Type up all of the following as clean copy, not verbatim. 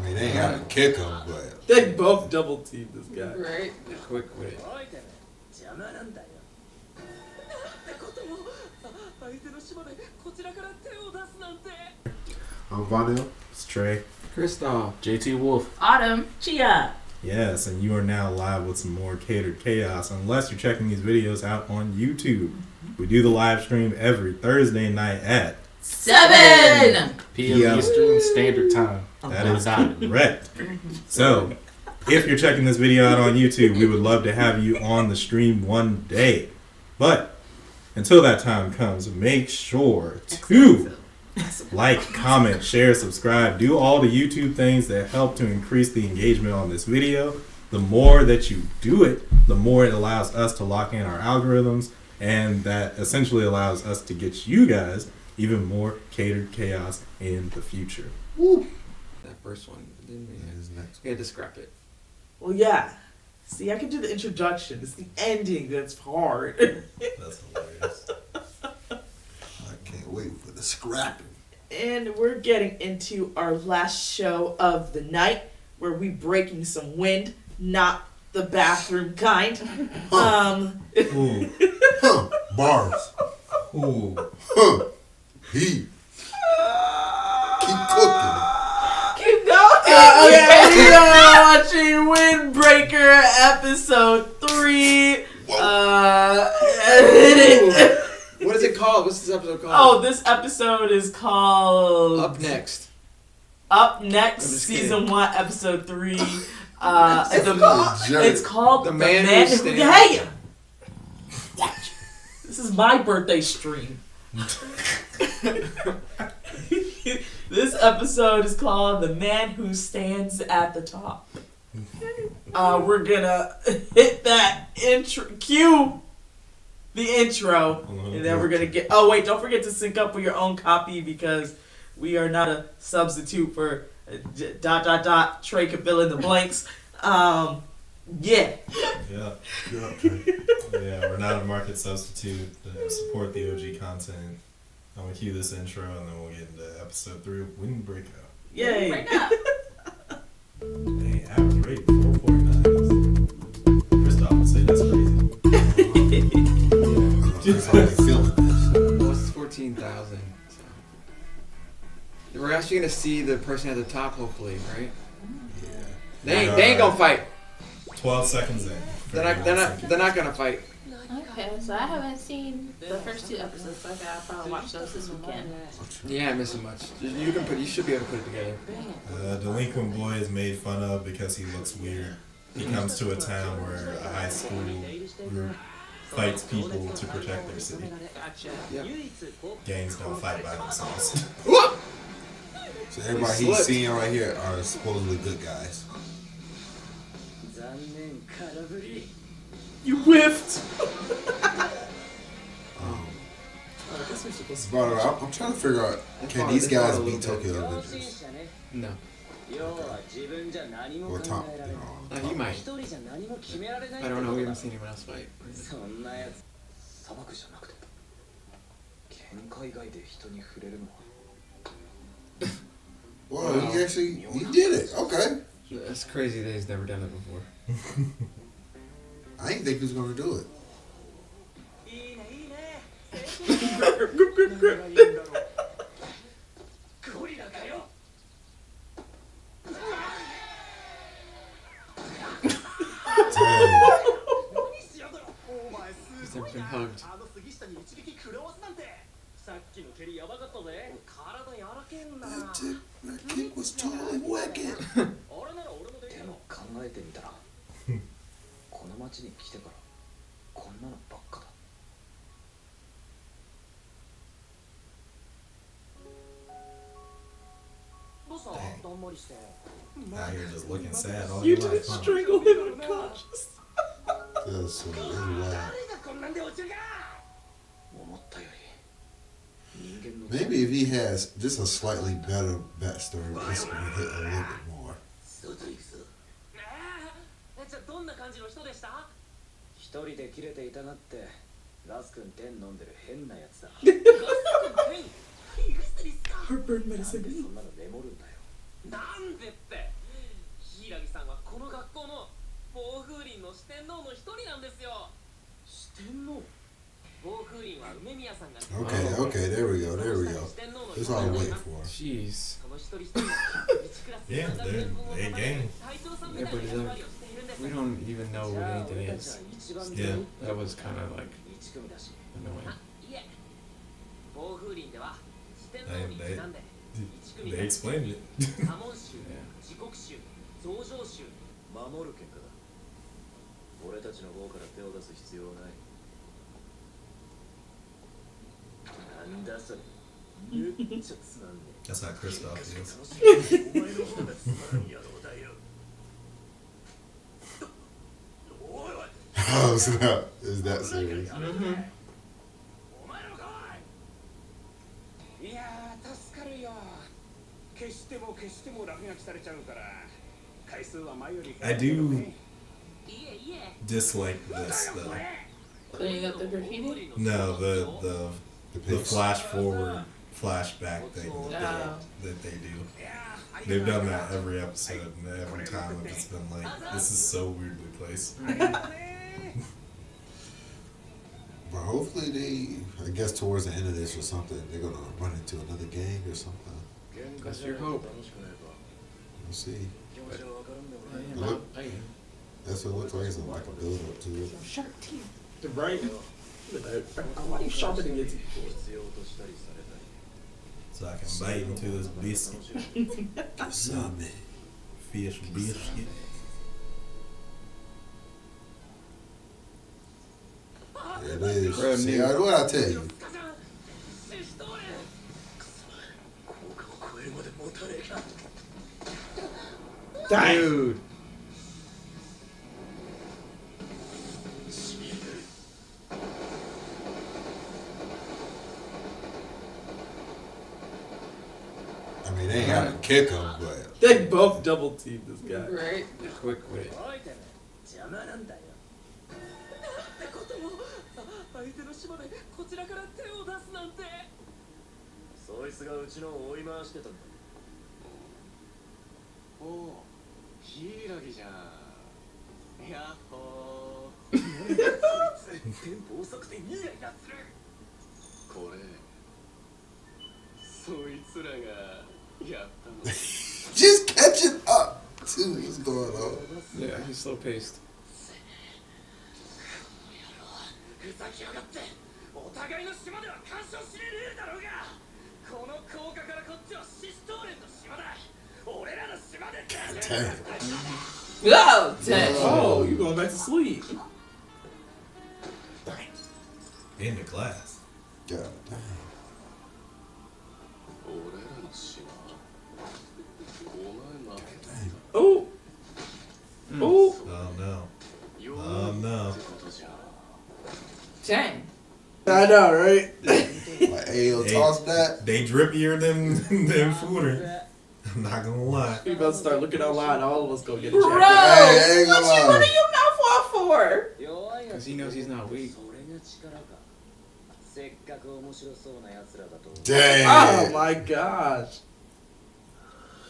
mean, they ain't have to kick him, but They both double teamed this guy. Right? Quick wit. I'm Vonil. It's Trey. Kristoff. JT Wolf. Autumn. Chia. Yes, and you are now live with some more Catered Chaos, unless you're checking these videos out on YouTube. We do the live stream every Thursday night at 7 PM Eastern Standard Time. That is correct. So, if you're checking this video out on YouTube, we would love to have you on the stream one day. But until that time comes, make sure to like, comment, share, subscribe, do all the YouTube things that help to increase the engagement on this video. The more that you do it, the more it allows us to lock in our algorithms, and that essentially allows us to get you guys even more Catered Chaos in the future. Woo. That first one, didn't we? We had to scrap it. Well, yeah. See, I can do the introduction. It's the ending that's hard. that's hilarious. I can't wait for the scrapping. And we're getting into our last show of the night, where we breaking some wind, not the bathroom kind. Ooh. Huh. Bars. Ooh. Huh. Heat. Keep cooking. Keep going. Okay, we are watching Windbreaker episode 3. What is it called? What's this episode called? Oh, this episode is called Up Next. Up Next, season 1, episode 3. It's called The Man Who Stands. Hey! Watch. This is my birthday stream. This episode is called The Man Who Stands at the Top. We're gonna hit that intro. Cue the intro. And then we're gonna get. Oh, wait, don't forget to sync up with your own copy, because we are not a substitute for ... Trey can fill in the blanks. Yeah. Yeah. Yeah, we're not a market substitute. Support the OG content. I'm gonna cue this intro and then we'll get into episode 3 of Windbreaker. Yay. Right now. Hey, average rate 4.9. Kristoff would say that's crazy. That's how you feeling this. Well, it's 14,000. So. We're actually gonna see the person at the top, hopefully, right? Yeah. They ain't gonna fight. 12 seconds in. They're not gonna fight. Okay, so I haven't seen the first 2 episodes, so I gotta probably watch those this weekend. Yeah, I'm missing much. You should be able to put it together. Delinquent boy is made fun of because he looks weird. He comes to a town where a high school group fights people to protect their city. Yeah. Gangs don't fight by themselves. So everybody he's seeing right here are supposedly good guys. You whiffed. But I'm trying to figure out, can these guys beat Tokyo Avengers? No. Or Tom? He might. I don't know. We haven't seen anyone else fight. Well, he did it. Okay. That's crazy that he's never done it before. I didn't think he was gonna do it. He's never been hugged. That kick was totally wicked. この町に来てからこんなのばっかだ。どうした？だんまりして。 Out here just looking sad all You your life, didn't huh? strangle him unconscious. That's so wild. Maybe if he has just a slightly better backstory, this would hit a little bit more. じゃあどんな感じの人でした？一人で切れていたなってラス君天飲んでる変なやつだ。ラス君天？胃薬っすか？ Heartburn medicine. そんなのメモるんだよ。なんでっての暴風林の四天王の一人なんですよ。四天王？暴風林は梅宮さんが。Okay, there we go. That's all I'm waiting for. Jeez. その一人一人が Yeah, they gang. Yeah, but we don't even know what anything is. Yeah. That was kind of like annoying. いえ、暴風林では四天王にちなんで1組 They explained it. 左門衆、時刻衆、増上衆、守る結果だ。俺たちの方から手を出す必要はない。なんだそれ。めっちゃつまんねえ。 That's how Kristoff is. お前の方がつまらん野郎だよ。おいおい。 Oh snap! Is that serious? お前らも来い。いやー助かるよ。消しても消しても落書きされちゃうから。回数は前より。I do dislike this though. Cleaning up the graffiti? No, the flash forward flashback thing that they do. They've done that every episode, and every time I've just been like, this is so weirdly placed. But hopefully they, I guess towards the end of this or something, they're gonna run into another gang or something. That's your hope. We'll see. Yeah, Look, that's what it looks like. It's like a build up to it. Sharp teeth. The right. Why are you sharpening your teeth? So I can bite into this biscuit. Some Fish biscuit. it is. Brand See, new. what I tell you. Dude. I mean, they ain't got to kick him, but They both double teamed this guy. Right. Quick wit. 邪魔なんだよ。なんてことを。相手の島でこちらから手を出すなんて。そいつがうちのを追い回してたんだ。おお、ヒイラギじゃん。やっほー。テンポ遅くてイライラする。これ、そいつらがやったの。 just catching up to what's going on. Yeah, he's slow paced. ふざけやがって。お互いの島では干渉しねえだろうが。この高架からこっちはシストーレンの島だ。俺らの島で。 Oh, dang. Oh, you going back to sleep. In the class. God damn. 俺らの島。お前負けた。 Oh. Oh. Oh no. Oh no. Dang. I know, right? Like, hey, yo, toss that. They drippier than Fooder. I'm not gonna lie. We about to start looking online. All of us go get a Bro, jacket. Hey, ain't gonna what lie. are you mouth off for? Because he knows he's not weak. Dang. Oh my gosh.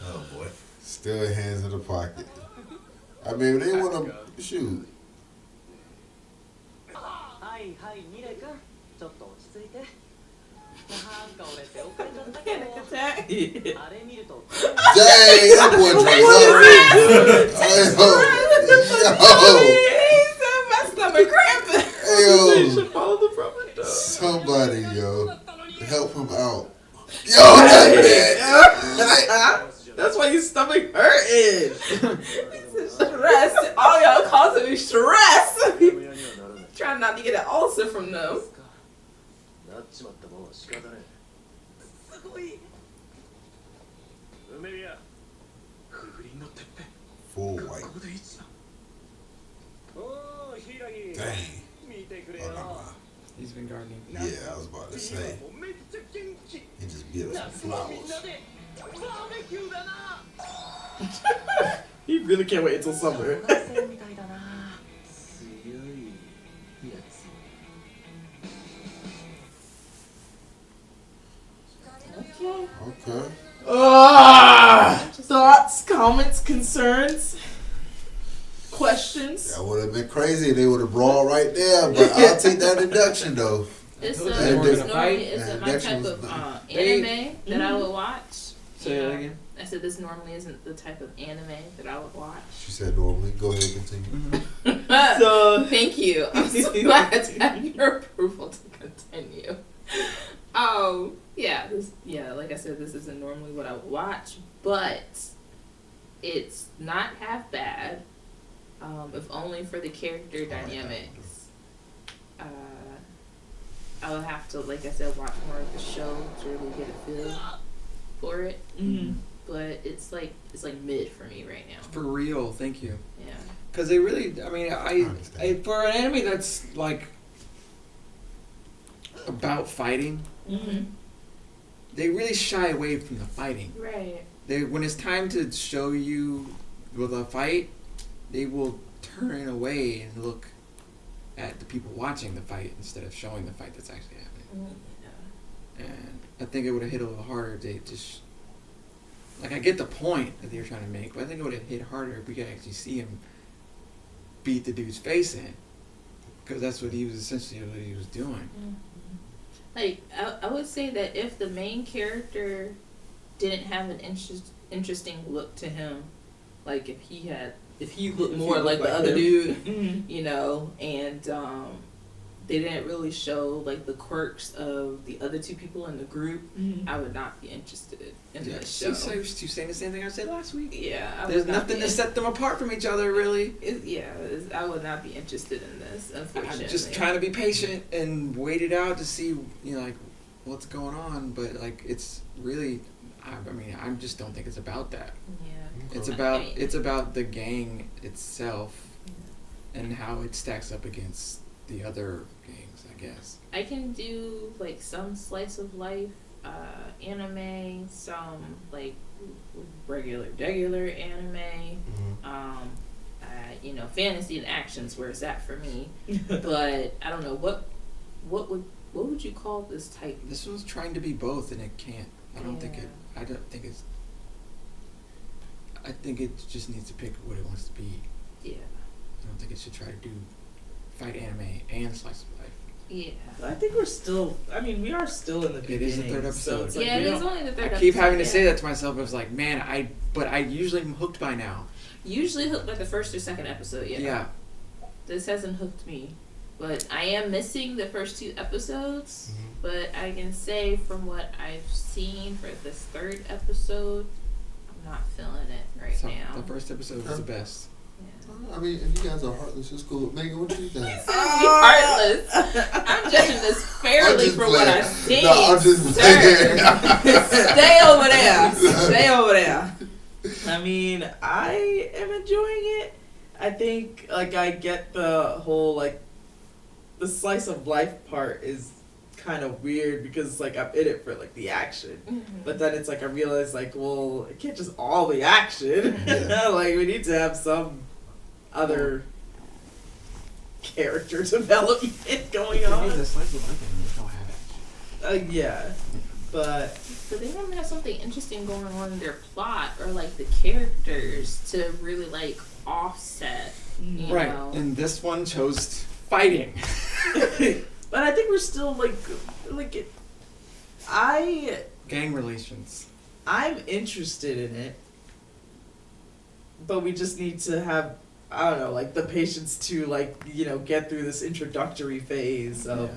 Oh boy. Still hands in the pocket. I mean, they want to shoot. はいはい、ミレ君、ちょっと落ち着いて。なんか俺手遅れちゃったけど。 Panic attack. あれ見ると。 Dang, that boy drinks up. My stomach cramping. Yo, You yo, should follow the proper dog. somebody, yo, help him out. Yo, that That's why your stomach hurting. Stress. All y'all causing me stress. Trying not to get an ulcer from them. なっちまったもんは仕方ねえ。すごい。梅宮、風鈴のてっぺん。 full white. ここで一番。おー、ヒイラギ。 Dang. 見てくれ Oh, よ。 no, no. He's been gardening. Yeah, I was about to say. めっちゃ元気。 He just beat us some 夏はみん flowers. なでバーベキューだな。 He really can't wait until summer. みたいだな。強いやつ。 Okay. Okay. Thoughts, comments, concerns? That would have been crazy. They would have brawled right there. But I'll take that induction though. It's told you they weren't it's gonna normally fight. isn't my Injection type was of not- anime that I would watch. Say that again. I said this normally isn't the type of anime that I would watch. She said normally. Go ahead, continue. So Thank you. I'm so glad to have your approval to continue. Like I said, this isn't normally what I would watch, but it's not half bad. If only for the character dynamics. I would have to, like I said, watch more of the show to really get a feel for it. But it's like mid for me right now. For real, thank you. Yeah. Because they really, I mean, I for an anime that's like about fighting, they really shy away from the fighting. Right. When it's time to show you with a fight, they will turn away and look at the people watching the fight instead of showing the fight that's actually happening. And I think it would have hit a little harder if they just like, I get the point that they were trying to make, but I think it would have hit harder if we could actually see him beat the dude's face in, because that's what he was essentially what he was doing. Like, I would say that if the main character didn't have an interesting look to him, like if he looked more like the other dude, you know, and they didn't really show like the quirks of the other two people in the group, I would not be interested in this show. You're saying the same thing I said last week. Yeah, there's nothing to set them apart from each other, really. I would not be interested in this. Unfortunately, I'm just trying to be patient and wait it out to see, you know, like what's going on. But like, it's really, I mean, I just don't think it's about that. Yeah, it's about the gang itself and how it stacks up against the other gangs, I guess. I can do like some slice of life anime, some like regular anime, you know, fantasy and actions where it's at for me. But I don't know what would you call this type? This one's trying to be both, and it can't. I think it just needs to pick what it wants to be. Yeah. I don't think it should try to do fight anime and slice of life. Yeah. I think we are still in the beginning. It is the third episode. So it's like Yeah, it is only the third episode. I keep having to say that to myself. I was like, man, I usually am hooked by now. Usually hooked by the first or second episode, Yeah. This hasn't hooked me. But I am missing the first two episodes. But I can say from what I've seen for this third episode, I'm not feeling it right now. The first episode was the best. I mean, if you guys are heartless, it's cool. Megan, what do you think? Heartless. I'm judging this fairly for what I've seen. No, I'm just playing. Stay over there. Stay over there. I mean, I am enjoying it. I think, like, I get the whole, like, the slice of life part is kind of weird because, like, I'm in it for, like, the action. But then it's like, I realize, like, well, it can't just all be action. Yeah. Like, we need to have some other character development going on. The slice of life don't have action. Yeah. But they don't have something interesting going on in their plot or like the characters to really like offset. You know? And this one chose fighting. but I think we're still like gang relations. I'm interested in it, but we just need to have, I don't know, like the patience to like, you know, get through this introductory phase of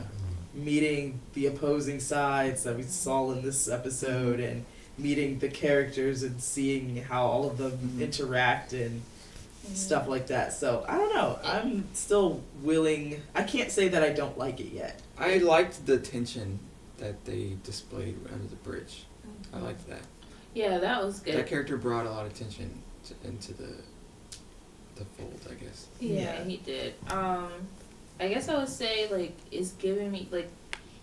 meeting the opposing sides that we saw in this episode and meeting the characters and seeing how all of them interact and stuff like that. So I don't know. I'm still willing. I can't say that I don't like it yet. I liked the tension that they displayed under the bridge. I liked that. Yeah, that was good. That character brought a lot of tension into the fold, I guess. Yeah, he did. I guess I would say, like, it's giving me, like,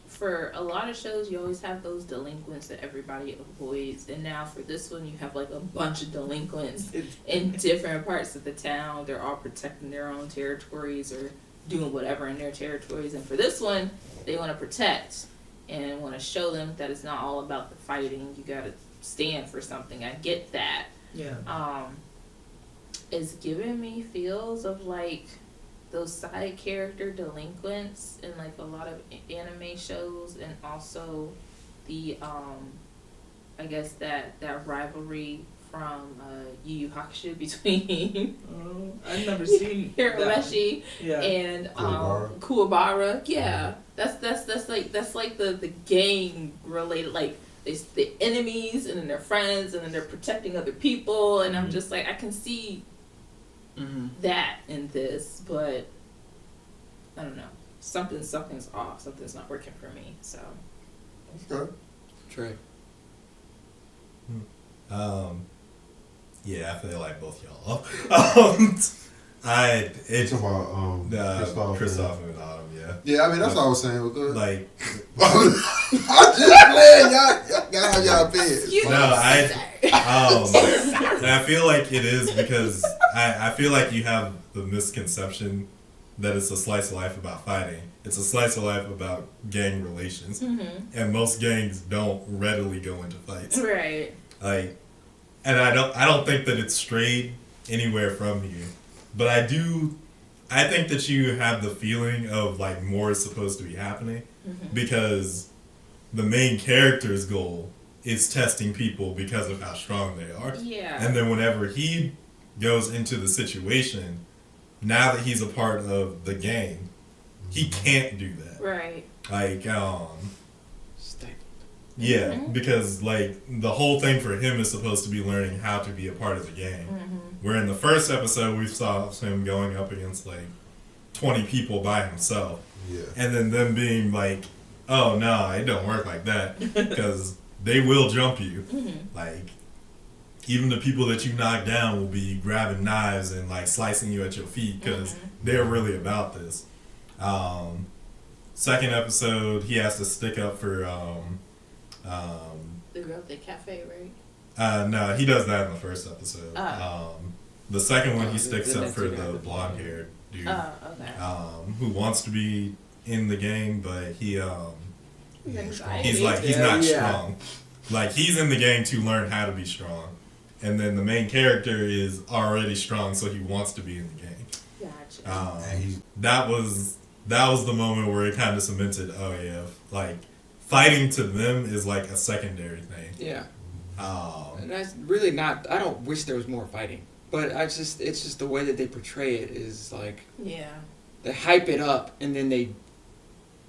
for a lot of shows, you always have those delinquents that everybody avoids. And now for this one, you have, like, a bunch of delinquents in different parts of the town. They're all protecting their own territories or doing whatever in their territories. And for this one, they want to protect and want to show them that it's not all about the fighting. You got to stand for something. I get that. Yeah. It's giving me feels of, like, those side character delinquents in like a lot of anime shows, and also the I guess that rivalry from Yu Yu Hakusho between I've never seen Hiromeshi Yeah. and Kuwabara. Kuwabara. Yeah, that's like the gang related, like it's the enemies and then they're friends and then they're protecting other people, and I'm just like, I can see that in this, but I don't know, something's off, something's not working for me. So Okay. Trey. Yeah, I feel like both y'all. It's Talking about Christoph and Autumn, yeah. Yeah, I mean that's what I was saying. We're good. Like, I'm just playing. Y'all have y'all opinions. and I feel like it is because I feel like you have the misconception that it's a slice of life about fighting. It's a slice of life about gang relations, and most gangs don't readily go into fights. right. Like, and I don't think that it's strayed anywhere from you, but I think that you have the feeling of like more is supposed to be happening because the main character's goal is testing people because of how strong they are. Yeah. And then whenever he goes into the situation, now that he's a part of the gang, he can't do that. Right. Like, Stifled. yeah, because like the whole thing for him is supposed to be learning how to be a part of the gang. Where in the first episode we saw him going up against like 20 people by himself. Yeah. And then them being like, oh no, it don't work like that because they will jump you. Like, even the people that you knock down will be grabbing knives and like slicing you at your feet because they're really about this. Second episode, he has to stick up for The girl at the cafe, right? no, he does that in the first episode. Oh. The second one, he the sticks up next for guy, the the blonde haired dude, Oh, okay. who wants to be in the gang, but he's Anxiety. like, he's Yeah, not yeah. strong. Like, he's in the gang to learn how to be strong. And then the main character is already strong, so he wants to be in the gang. Gotcha. And he's That was the moment where it kind of cemented, oh yeah, like, fighting to them is like a secondary thing. Yeah. And that's really not. I don't wish there was more fighting, but it's just the way that they portray it is like Yeah. they hype it up and then they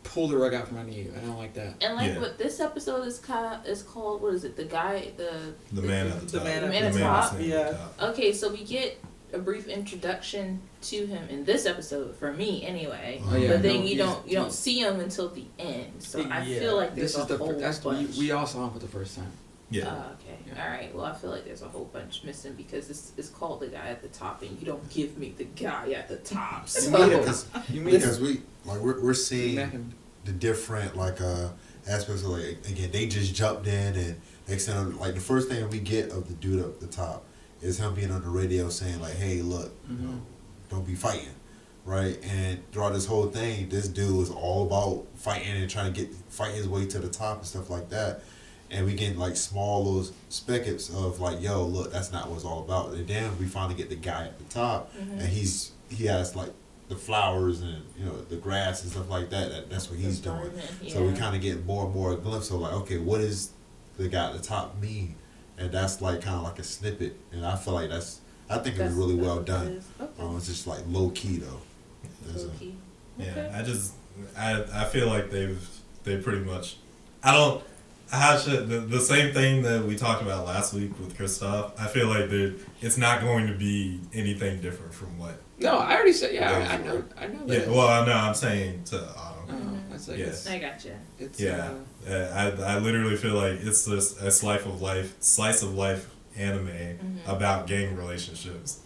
pull the rug out from under you. I don't like that. And like Yeah. what this episode is called, what is it? The guy, The man at the The top. man at The the man top? standing Yeah. at the top. Okay, so we get a brief introduction to him in this episode, for me anyway. Oh, yeah. But then No, you he's- don't see him until the end. So I Yeah. feel like This there's is a the whole that's bunch. we all saw him for the first time. Yeah. Okay. Yeah. All right. Well, I feel like there's a whole bunch missing because it's called the guy at the top, and you don't give me the guy at the top. So You mean because we're seeing Met him. the different like aspects of like again they just jumped in and next thing like the first thing we get of the dude up the top is him being on the radio saying like, hey look, you know, don't be fighting, right? And throughout this whole thing this dude was all about fighting and trying to fight his way to the top and stuff like that, and we get like small little spigots of like, yo look, that's not what it's all about. And then we finally get the guy at the top and he has like the flowers and you know the grass and stuff like that. That's what he's doing. So we kind of get more and more a glimpse of like, okay, what does the guy at the top mean? And that's like kind of like a snippet. And I feel like I think it was really well done. Okay. It's just like low key though. Low key. Okay. Yeah, I feel like they pretty much, the same thing that we talked about last week with Christoph. I feel like it's not going to be anything different from what. No, I already said. Yeah, Yeah, I know. I know that. Yeah, well, no, I'm saying to Autumn. Oh, that's like Yeah. I gotcha. it's Yeah, I literally feel like it's just a slice of life anime about gang relationships.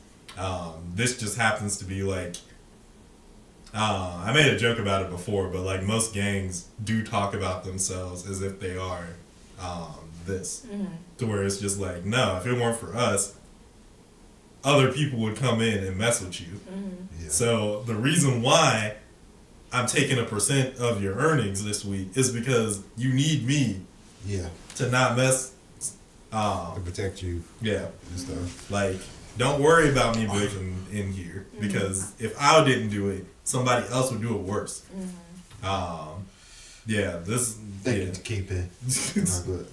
This just happens to be like, I made a joke about it before, but like most gangs do talk about themselves as if they are this, to where it's just like, no, if it weren't for us, other people would come in and mess with you. Yeah. So the reason why I'm taking a % of your earnings this week is because you need me Yeah. to not mess. To protect you Yeah, and stuff. like don't worry about me bitching in here because if I didn't do it, somebody else would do it worse. Yeah, this. Thank yeah. you to keep it. Not good.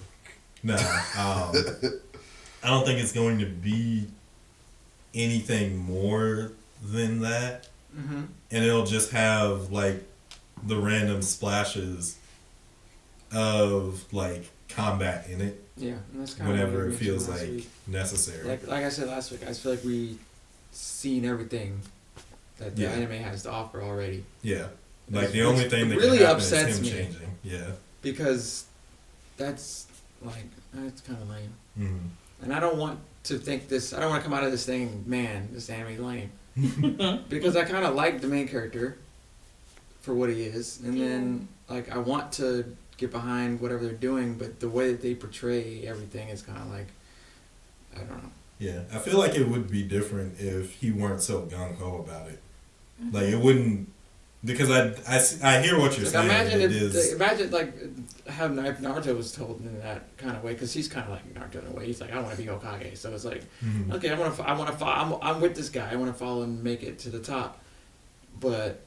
No, I don't think it's going to be anything more than that, and it'll just have like the random splashes of like combat in it. Yeah, and that's kind whenever of it feels like necessary. Like I said last week, I feel like we seen everything that the anime has to offer already. Yeah, like the only thing that really can happen upsets is him me. changing. Yeah, Because that's like it's kind of lame, and I don't want to think this. I don't want to come out of this thing, man. This anime lame, because I kind of like the main character for what he is, and then like I want to get behind whatever they're doing, but the way that they portray everything is kind of like, I don't know. yeah. I feel like it would be different if he weren't so gung ho about it. Like it wouldn't, because I hear what you're Like, saying. imagine it if is, imagine like how Naruto was told in that kind of way, because he's kind of like Naruto in a way. He's like, I want to be Hokage, so it's like, okay, I want to follow. I'm with this guy. I want to follow and make it to the top, but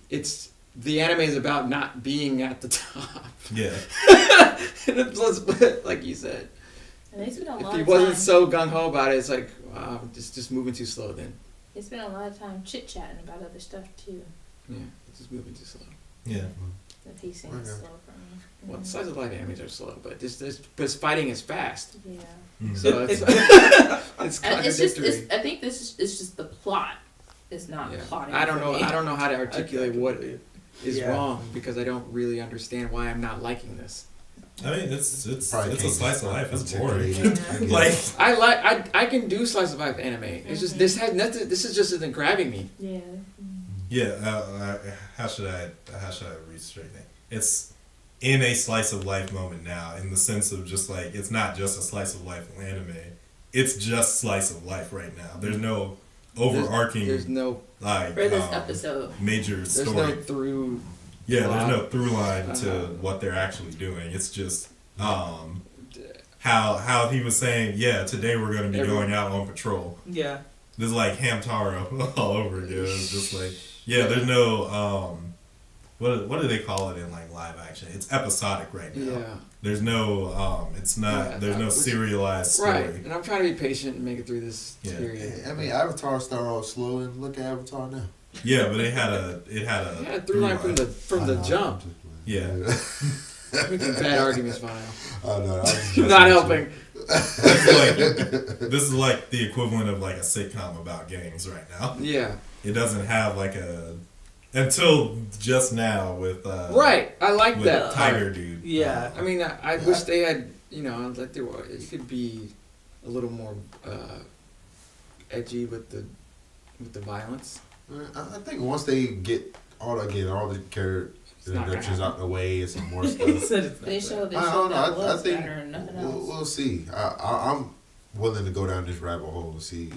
it's. The anime is about not being at the top. Yeah. Like you said. And they spent a lot If he of wasn't time. so gung ho about it, it's like, wow, just moving too slow then. They spent a lot of time chit chatting about other stuff too. Yeah, it's just moving too slow. Yeah. The pacing is slow for me. Well, slice of life animes are slow, but but fighting is fast. Yeah. So it's it's And it's just, contradictory. I think it's just the plot is not Yeah. plotting. I don't for know. me. I don't know how to articulate what is Yeah. wrong because I don't really understand why I'm not liking this. I mean, it's Probably a can't slice of life. It's boring. articulate. Like I can do slice of life anime. It's just this has nothing. This is just isn't grabbing me. Yeah. yeah. How should I restraight that? It's in a slice of life moment now, in the sense of just like it's not just a slice of life anime. It's just slice of life right now. There's no overarching. There's no. Like For this episode. major There's story. no through. Yeah, there's plot. no through line to what they're actually doing. It's just how he was saying, yeah, today we're going to be going out on patrol. Yeah. There's like Hamtaro all over again. It's just like, yeah, there's no what do they call it in like live action? It's episodic right now. Yeah. There's no it's not Yeah, there's no serialized story. Right, and I'm trying to be patient and make it through this Yeah. period. I mean, Avatar started off slow, and look at Avatar now. Yeah, but it had a I had a through line from the jump. Yeah. Making bad arguments, Vile. Oh no, Not helping. This is like the equivalent of like a sitcom about gangs right now. Yeah. It doesn't have like until just now with Right. I like with that. Tiger Dude. Yeah. I mean, I wish they had, like it could be a little more edgy with the violence. I think once they get all the character It's not gonna introductions out the way and some more He stuff, said it's They showed I don't know. that I was think better and nothing else. we'll see. I'm willing to go down this rabbit hole and see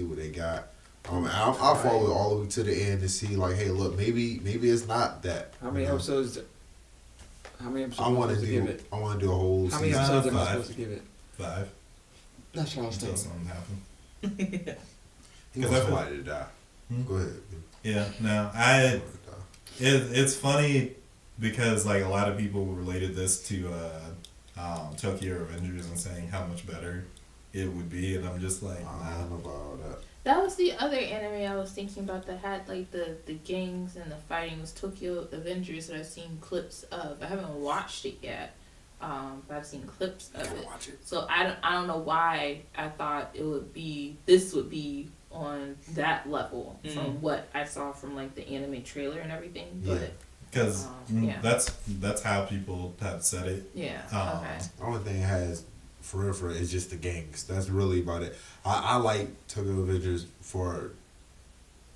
what they got. I'll follow all the way to the end and see like, hey, look, maybe it's not that. How many episodes? How many episodes? I want to give it. I want to do a whole How many season. episodes am I 5. supposed to give it? 5 That's what I was until thinking. something happens. He wants somebody to die. Hmm? Go ahead. Yeah, no, it's funny because like a lot of people related this to Tokyo Revengers and saying how much better it would be, and I'm just like, I nah. don't know about all that. That was the other anime I was thinking about that had like the gangs and the fighting was Tokyo Avengers that I've seen clips of. I haven't watched it yet, but I've seen clips of it. Watch it. So I don't know why I thought this would be on that level from what I saw from like the anime trailer and everything. Yeah. But Because yeah. that's how people have said it. yeah, okay. The only thing it has for real is just the gangs. That's really about it. I like Tokyo Avengers for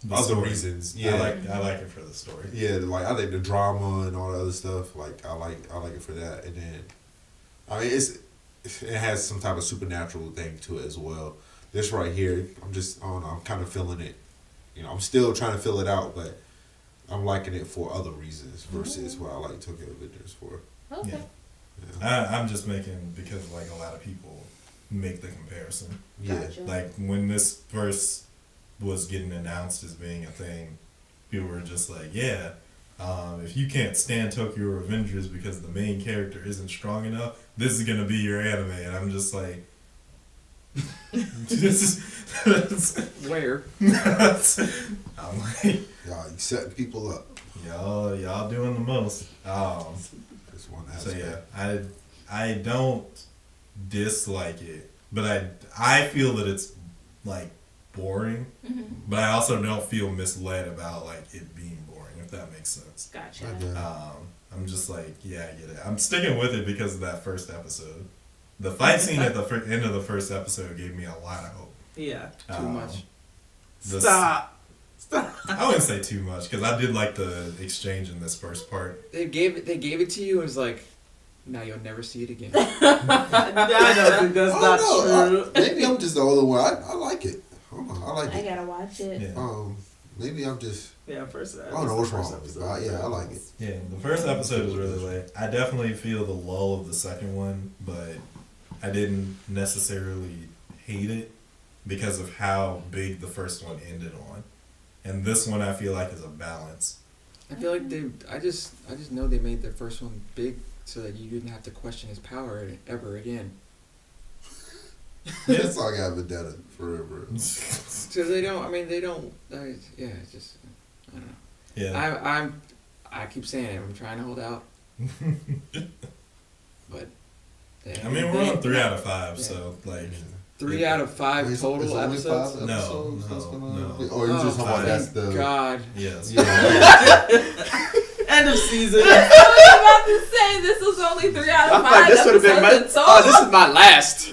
The other story. reasons. Yeah. I like it for the story. Yeah, like I think the drama and all the other stuff. Like I like it for that, and then I mean it has some type of supernatural thing to it as well. This right here, I don't know, I'm kind of feeling it. I'm still trying to fill it out, but I'm liking it for other reasons versus what I like Tokyo Avengers for. Okay. Yeah. I'm just making because like a lot of people make the comparison. Yeah. Gotcha. Like when this first was getting announced as being a thing, people were just like, yeah, if you can't stand Tokyo Revengers because the main character isn't strong enough, this is gonna be your anime. And I'm just like, this is Where? I'm like, Y'all, you setting people up. y'all doing the most. This one So aspect. yeah, I don't dislike it, but I feel that it's like boring, but I also don't feel misled about like it being boring, if that makes sense. Gotcha. I get it. I'm just like, yeah, I get it. I'm sticking with it because of that first episode. The fight scene at the end of the first episode gave me a lot of hope. Yeah. Too much. Stop. Stop. I wouldn't say too much because I did like the exchange in this first part. They gave it to you and was like, now you'll never see it again. I don't think that's not true. Maybe I'm just the only one. I like it. Hold on, I like I it. gotta watch it. Yeah. Maybe I'm just. Yeah, first. I don't know what's wrong with it, but yeah, I like it. Yeah, the first episode was really late. I definitely feel the lull of the second one, but I didn't necessarily hate it because of how big the first one ended on. And this one I feel like is a balance. I feel like I just know they made their first one big so that you didn't have to question his power ever again. That's all I got vendetta forever. So they don't. Yeah, it's just. I don't know. Yeah. I keep saying it. I'm trying to hold out. But. Yeah, I mean, we're on 3 out of 5, Yeah. so like. 3 out of 5 Wait, total it's only episodes. 5 episodes No, that's gonna no. be- Oh, you're just talking about that's thank the. God. Yes. Yeah. End of season. I was about to say this was only 3 out I of 5 thought this would have been my. episodes in Oh, total. this is my last.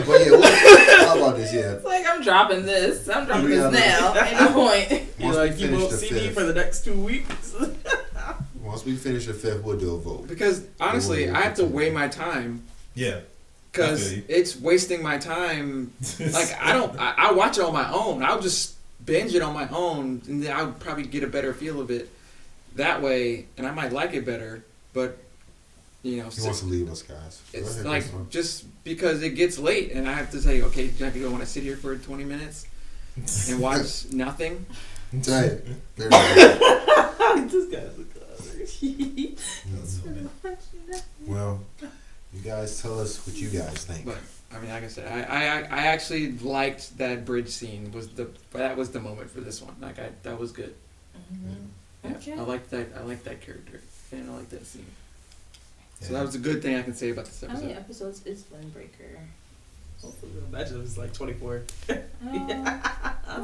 But yeah, how about this? Yeah. It's like I'm dropping this. I'm dropping Yeah, this now. Any point. You're Once like, we you finish won't the see me fifth, for the next 2 weeks. once we finish the 5th, we'll do a vote. Because honestly, I have to weigh my time. Yeah. Because Okay. it's wasting my time. Like I watch it on my own. I'll just binge it on my own, and then I'll probably get a better feel of it that way, and I might like it better. But He wants to leave us, guys. Go it's ahead, like this one. just because it gets late, and I have to say, okay, Jack, you don't want to sit here for 20 minutes and watch nothing. Right. Very good. This guy's a clown. That's funny. Well, you guys tell us what you guys think. But I mean, like I said, I actually liked that bridge scene. That was the moment for this one. Like that was good. Yeah, Okay. I like that character, and I like that scene. So Yeah. that was a good thing I can say about this How many episode. episodes is Windbreaker? Imagine it was like 24. I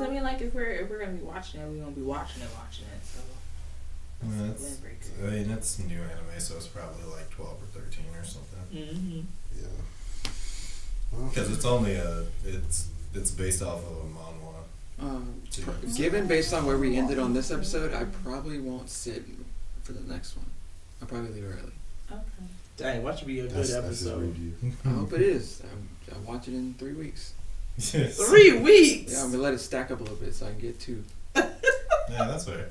mean, like if we're gonna be watching it, we're gonna be watching it. So Well, Windbreaker. I mean, it's new anime, so it's probably like 12 or 13 or something. Mm-hmm. Yeah. Well, Because it's only it's based off of a manhwa. too. Given based on where we ended on this episode, I probably won't sit for the next one. I'll probably leave early. Okay. Dang, watch it be a good that's his episode. review. I hope it is. I'll watch it in 3 weeks. 3 weeks. Yeah, I'm gonna let it stack up a little bit so I can get 2. Yeah, that's fair.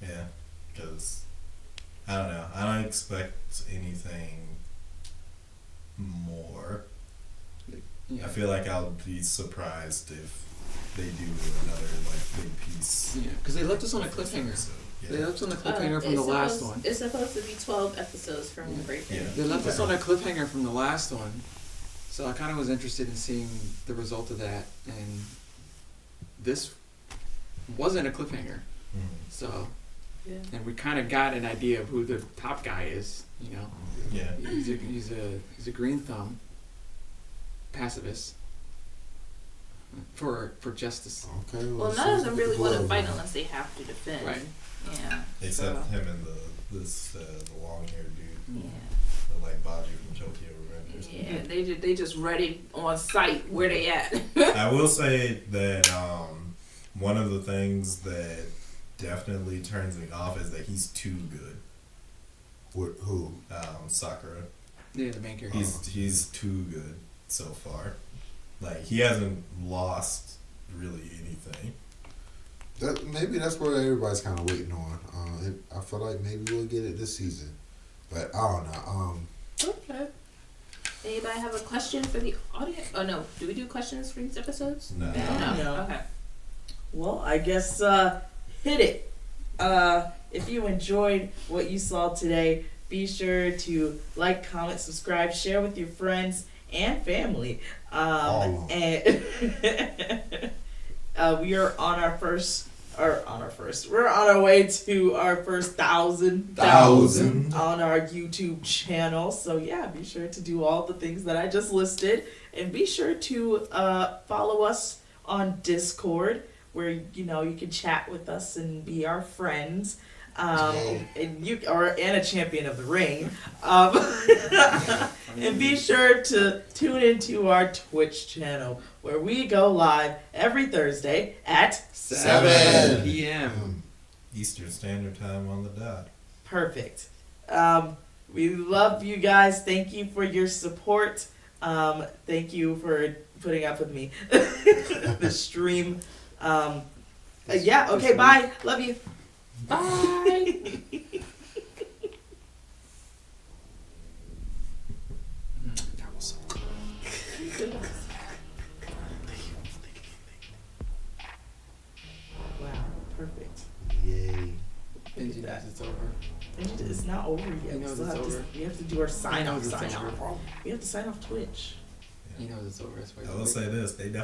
Yeah, because I don't know. I don't expect anything more. Yeah. I feel like I'll be surprised if they do another like big piece. Yeah, because they left us on a first cliffhanger. episode. They Yeah. left us on a cliffhanger from the last one. It's supposed to be 12 episodes from Windbreaker. Yeah. They left us on a cliffhanger from the last one, so I kind of was interested in seeing the result of that, and this wasn't a cliffhanger. Mhm. So, Yeah. and we kind of got an idea of who the top guy is. You know, Yeah. he's a green thumb, pacifist for justice. Okay. Well, as none soon of as them we get really the want to gloves fight on. unless they have to defend. Right. Yeah. Except so, him and the long haired dude, Yeah. the like Baji from Tokyo Revengers. Yeah. They just ready on site where they at. I will say that one of the things that definitely turns me off is that he's too good. Who? Sakura. Yeah, the main character. He's too good so far. Like he hasn't lost really anything. Maybe that's what everybody's kind of waiting on. I feel like maybe we'll get it this season, but I don't know. Okay. Anybody have a question for the audience? Oh no, do we do questions for these episodes? No. No. Okay. Well, I guess hit it. If you enjoyed what you saw today, be sure to like, comment, subscribe, share with your friends and family. And we are on our first. We're on our way to our first 1,000 on our YouTube channel. So yeah, be sure to do all the things that I just listed, and be sure to follow us on Discord, where you can chat with us and be our friends. And a champion of the ring. And be sure to tune into our Twitch channel, where we go live every Thursday at 7 p.m. Eastern Standard Time on the dot. Perfect. We love you guys. Thank you for your support. Thank you for putting up with me. The stream. Yeah, okay, bye. Love you. Bye. That was so cool. Wow, perfect. Yay. Benji knows it's over. It's not over yet. He knows We it's have over. we have to do our sign off. knows it's over. We have to sign off Twitch. He knows it's over. That's why I will say this: they definitely.